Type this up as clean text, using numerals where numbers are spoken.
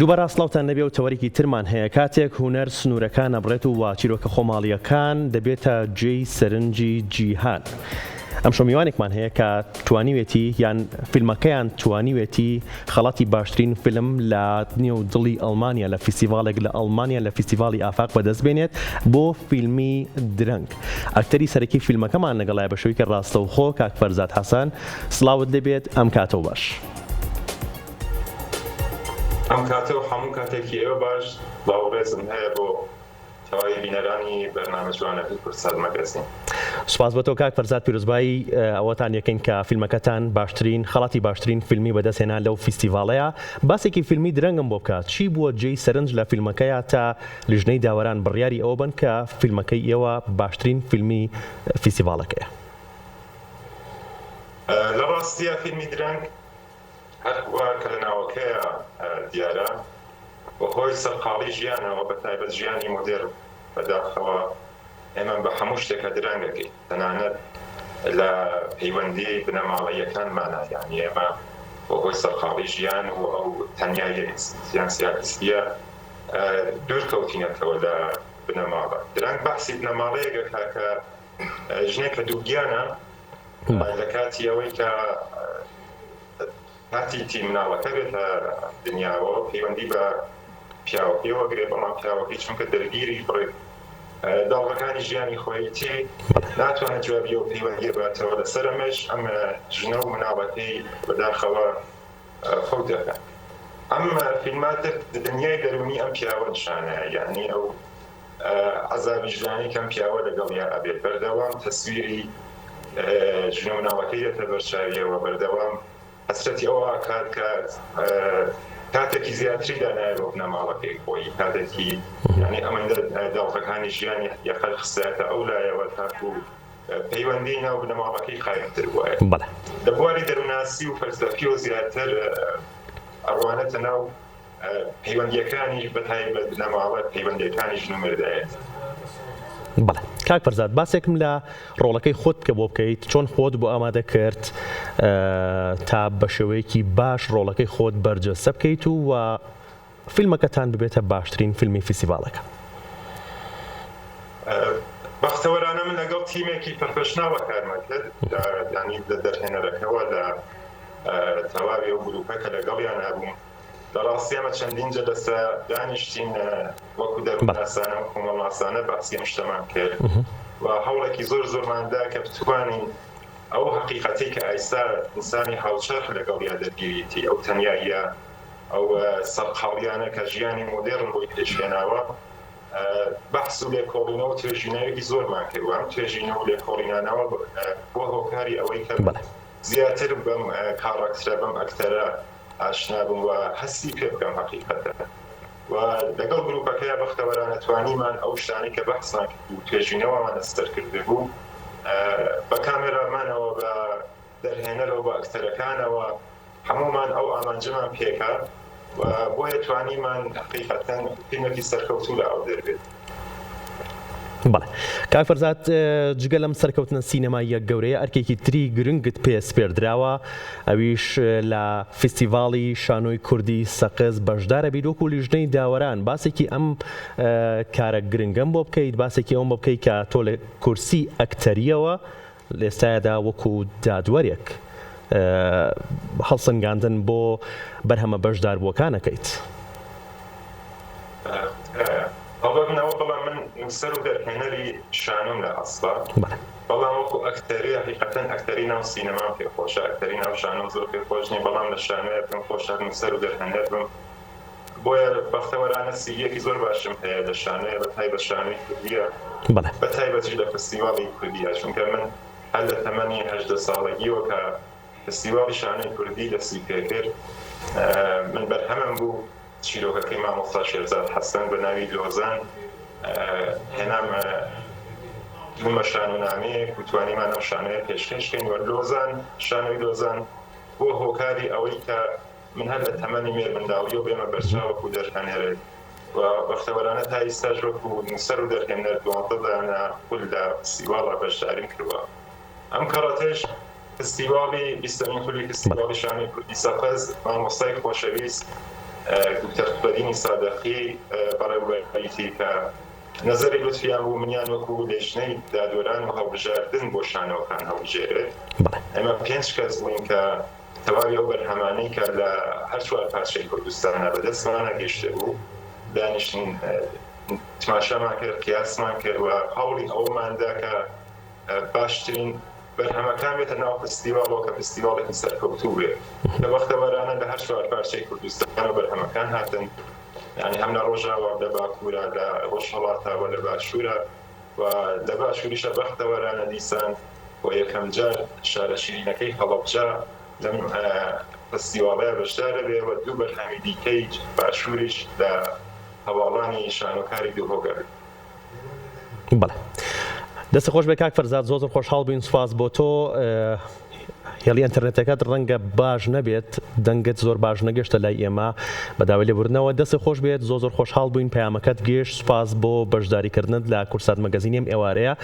دووبارە سڵاوتان لەبێ و تەوەرێکی ترمان هەیە کاتێک هونەر سنوورەکان ئەبڕێت و چیرۆکە خۆماڵیەکان دەبێتە جێی سەرنجی جیهان. ئەم شۆمیوانێکمان هەیە کە توانیوێتی یان فیلمەکەیان توانیوێتی خەڵاتی باشترین فیلم لە نێو دڵی ئەڵمانیا لە فیستیڤالێک لە ئەڵمانیا لە فیستیڤاڵی ئافاق بەدەست بێنێت بۆ فیلمی درەنگ. ئەکتەری سەرەکی فیلمەکەمان لەگەڵای بەشەوەی کە ڕاستەوخۆ کاک فەرزاد حەسەن سڵاوت دەبێت ئەم کاتەوە باش. ئەم کاتە و هەموو کاتێکی ئێوە باش باوەڕێزم هەیە بۆ تەواوی بینەرانی بەرنامە جوانەکەی کورسات مەگەزین. سوپاس بۆ تۆ کاک فەرزاد پیرۆزبایی ئەوەتان یەکەین کە فیلمەکەتان باشترین خەڵاتی باشترین فیلمی بەدەستهێنا لەو فیستیڤاڵەیە. باسێکی فیلمی درەنگم بۆ بکات چی بووە جێی سەرنج لە فیلمەکەیە تا لیژنەی داوەران بڕیاری ئەوە بن کە فیلمەکەی ئێوە باشترین فیلمی فیستیڤاڵەکەیە؟ لە ڕاستیە فیلمی درەنگ هەروە کە لە ناوەکەیە دیارە بۆ خۆی سەرقاڵی ژیانەوە بە تایبەت ژیانی مۆدێرن بەداخەوە ئێمە بە هەموو شتێکە درەنگەکەی تەنانەت لە پەیوەندی بنەماڵەیەکانمانە یانی ئێمە بۆ خۆی سەرقاڵی ژیان و ئەو تەنیایی ژیان سیاسیە دوورکەوتینەتەوە لە بنەماڵە. درەنگ بەحسی بنەماڵەیەکە کە ژنێکە دووگیانە لە کاتی ئەوەی کە هاتی مناڵەکە بێتە دنیاوە پەیوەندی بە پیاوەکەی وەگرێ بەڵام پیاوەکەی چونکە دەرگیری بڕێ داڵغەکانی ژیانی خۆی تێ ناتوانێت جوابی ئەو پەیوەندیە باتەوە لەسەرەمەش ئەم ژنە و مناڵەکەی بەداخەوە فەوت دەکەن. ئەم فیلمات دنیای دەرونی ئەم پیاوە نیشانەیە یعنی ئەو عەزابی ژیانی کەم پیاوە لەگەڵیا ئەبێت بەردەوام تەسویری ژنە و مناڵەکەی دێتە بەرچاویەوە بەردەوام حسرەتی ئەوە کات کە کاتێکی زیاتری دانایە بۆ بنەماڵەکەی خۆی کاتێکی یعنی ئەمەندە داڵغەکانی ژیانی یەخەر خستایەتە ئەو لایەوە تاکو پەیوەندی ناو بنەماڵەکەی قایمتر وایە. لە بواری دەروناسی و فەلسەفی و زیاتر ئەڕوانەتە ناو پەیوەندیەکانی بەتایبەت بنەماڵە پەیوەندیەکانی ژن و مردایەت. بەڵێ کاک فەرزاد باسێکم لە ڕۆڵەکەی خۆت کە بۆ بکەیت چۆن خۆت بۆ ئامادە کرد تا بە شێوەیەکی باش ڕۆڵەکەی خۆت بەرجەستە بکەیت و فیلمەکەتان ببێتە باشترین فیلمی فیستیڤاڵەکە؟ بەختەوەرانە من لەگەڵ تیمێکی پرۆفێشناڵە کارمان کرد ینی لە دەرهێنەرەکەوە لە تەواوی ئەو گروپەکە لەگەڵیان هەبووم. لە ڕاستی ئەمە چەندین جەلسە دانیشتین وەکو دەروناسانە و کۆمەڵناسانە باسی ئەم شتەمان کرد و هەوڵێکی زۆرماندا کە بتوانین ئەو حەقیقەتەی کە ئایستا ئینسانی هاوچەرخ لەگەڵیا دەرگیریتی ئەو تەنیاییە ئەو سەرقاڵیانە کە ژیانی مۆدێرن بۆی پێشهێناوە بەحس و لێکۆڵینەوە و توێژینەوەیەکی زۆرمان کردووە. ئەم توێژینەوە و لێکۆڵینانەوە بۆ هۆکاری ئەوەی کە زیاتر بەم کاڕەکترە بەم ئەکتەرە ئاشنا بووم و هەستی پێ بکەم حەقیقەتە و لەگەڵ گروپەکەیە بەختەوەرانە توانیمان ئەو شتانی کە بەحسمان کرد و توێژینەوەمان لەسەر کرده بوو بە کامێرامانەوە بە دەرهێنەرەوە بە ئەکتەرەکانەوە هەمومان ئەو ئامانجەمان پێکا و بۆیە توانیمان حەقیقەتەن فیلمێکی سەرکەوتوو لە ئەو دەربێت. بەڵێ کاک فەرزاد جگە لەم سەرکەوتنە سینەماییە گەورەیە ئەرکێکی تری گرنگت پێسپێردراوە ئەویش لە فیستیڤاڵی شانۆی کوردی سەقز بەشدارە بیت وەکو لیژنەی داوەران. باسێکی ئەم کارە گرنگەم بۆ بکەیت باسێکی ئەوم بۆ بکەیت کە تۆ لە کورسی ئەکتەریەوە لێستایەدا وەکو دادوەرێک هەڵسەنگاندن بۆ بەرهەمە بەشداربووەکانەکەیت. بەڵام من سەر و دەرهێنەری شانۆم لە ئەسڵا بەڵام وەکو ئەکتەری حقیقەتەن ئەکتەری ناو سینەما پێخۆشە ئەکتەری ناو شانۆ زۆر پێخۆش نییە بەڵام لە شانۆیە پێم خۆشە من سەر و دەرهێنەر بم بۆیە بەختەوەرانە سیەکی زۆر باشم هەیە لە شانۆیە بەتایبەت شانۆی کوردیە بەتایبەتی لە فستیڤاڵی کوردیە چونکە من هەر لە تەمەنی 18 ساڵگیەوە کە فستیڤاڵی شانۆی کوردی دەستی پێ کرد من بەرهەمم بوو چیرۆکەکەی مامۆستا شێرزاد حەسەن بە ناوی لۆزان هێنام دومە شانۆنامەیەک و توانیمان ئەم شانۆیە پێشکەشکەین وە لۆزان شانۆی لۆزان بۆ هۆکاری ئەوەی کە من هەر لە تەمەنی مێر منداڵیەوە بێمە بەرچاوەکو دەرهێنەرێت و بەختەوەرانە تا ئێستاش وەکو نووسەر و دەرهێنەر 12 دانە خول لە فستیڤاڵە بەشداریم کردووە. ئەم کەڕەتەش فستیڤاڵی 20مین خولی فستیڤاڵی شانۆی کوردی سەقز مامۆستای خۆشەویست دکتۆر بەدینی سادەقی بەڕێوەبەریتی کە نظری لوتفیان بوو منیان وەکو لێژنەی دادوەران و هەڵبژاردن بۆ شانەوەکان هەڵبژێرێت. ئێمە 5 کەس بووین کە تەواوی ئەو بەرهەمانەی کە لە هەر چوار پارچەی کوردستانە بەدەستمانە گەیشتە بوو دانیشتین تماشامان کرد قیاسمان کرد و هەوڵی ئەوماندا کە باشترین بەرهەمەکان بێتە ناو فستیواڵەوە کە فستیواڵێکی سەرکەوتوو بێت. لە وەختەوەرانە لە هەر چوار پارچەی کوردستان و بەرهەمەکان هاتن، یعنی هەم لە ڕۆژاوە لە باکوورە لە ڕۆژهەڵاتاوە لە باشوورە و لە باشووریشە بەختەوەرانە دیسان بۆ یەکەم جار شارە شیرینەکەی هەڵەبجە لەم فستیواڵەیە بەشدارە بێ و دوو بەرهەمی دیکەی باشووریش لە هەواڵانی شانۆکاری دووهۆگەر. بەڵێ دەست خۆش بێ کاک فەرزاد، زۆر خۆشحاڵ بووین، سوپاس بۆ تۆ. هێڵی ئینتەرنێتەکەت ڕەنگە باش نەبێت، دەنگت زۆر باش نەگەشتە لای ئێمە بەداوای لێبوردنەوە. دەست خۆش بێت، زۆر خۆشحاڵ بووین، پەیامەکەت گەیشت. سوپاس بۆ بەشداریکردنت لە کورسات مەگەزینی ئەم ئێوارەیە.